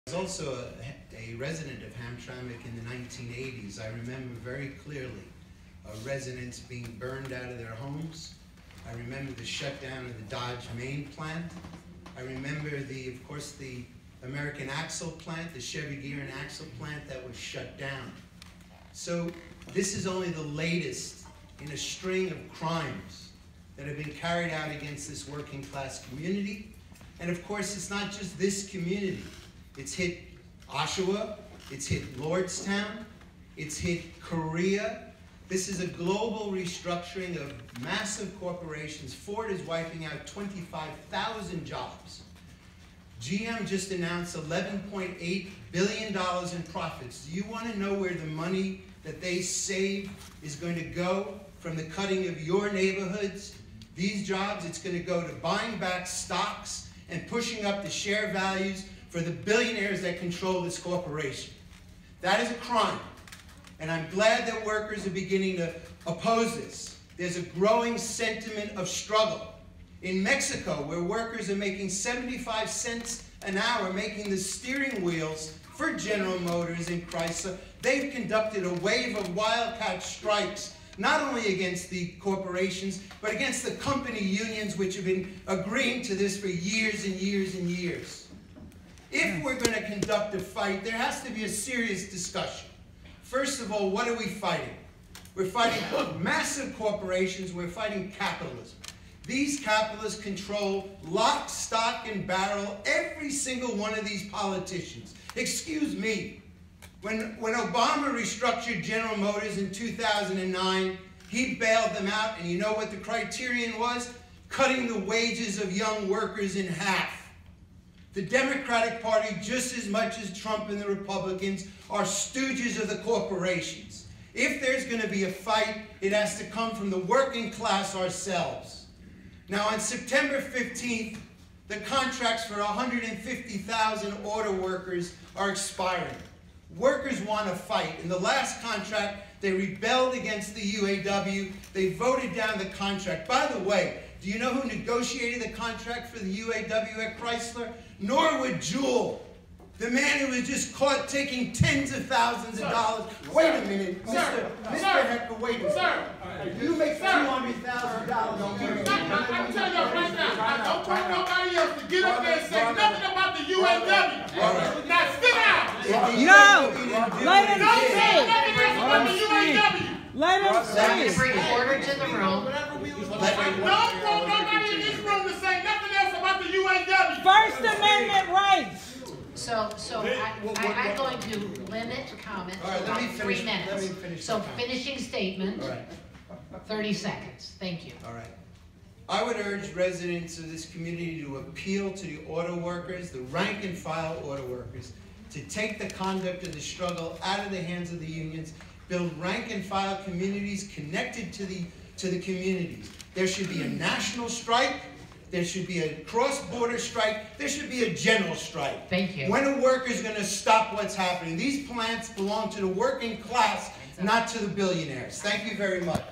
I was also a resident of Hamtramck in the 1980s. I remember very clearly residents being burned out of their homes. I remember the shutdown of the Dodge Main plant. I remember, of course, the American Axle plant, the Chevy Gear and Axle plant that was shut down. So this is only the latest in a string of crimes that have been carried out against this working class community. And of course, it's not just this community. It's hit Oshawa, it's hit Lordstown, it's hit Korea. This is a global restructuring of massive corporations. Ford is wiping out 25,000 jobs. GM just announced $11.8 billion in profits. Do you want to know where the money that they save is going to go from the cutting of your neighborhoods? These jobs, it's going to go to buying back stocks and pushing up the share values for the billionaires that control this corporation. That is a crime. And I'm glad that workers are beginning to oppose this. There's a growing sentiment of struggle. In Mexico, where workers are making 75 cents an hour making the steering wheels for General Motors and Chrysler, they've conducted a wave of wildcat strikes, not only against the corporations, but against the company unions, which have been agreeing to this for years and years and years. If we're going to conduct a fight, there has to be a serious discussion. First of all, what are we fighting? We're fighting massive corporations. We're fighting capitalism. These capitalists control lock, stock, and barrel every single one of these politicians. Excuse me. When Obama restructured General Motors in 2009, he bailed them out, and you know what the criterion was? Cutting the wages of young workers in half. The Democratic Party, just as much as Trump and the Republicans, are stooges of the corporations. If there's going to be a fight, it has to come from the working class ourselves. Now, on September 15th, the contracts for 150,000 auto workers are expiring. Workers want to fight. In the last contract, they rebelled against the UAW. They voted down the contract. By the way, do you know who negotiated the contract for the UAW at Chrysler? Norwood Jewell, the man who was just caught taking tens of thousands of dollars. Wait a minute, Mr. Hecker, wait a minute. Sir, you make $200,000. I'm telling you right now, I don't want nobody else to get up there and say nothing about the UAW. Right. Now sit down. No, let him Don't say speak. nothing else about the UAW. Let him speak. Bring order to the room. Don't want nobody in this room to say nothing else about the UAW. First Amendment rights. So I'm going to limit comments to about 3 minutes. Let me finish. So finishing statement, All right. 30 seconds. Thank you. All right. I would urge residents of this community to appeal to the auto workers, the rank and file auto workers, to take the conduct of the struggle out of the hands of the unions, build rank and file communities connected to the communities. There should be a national strike. There should be a cross-border strike. There should be a general strike. Thank you. When are workers going to stop what's happening? These plants belong to the working class, not to the billionaires. Thank you very much.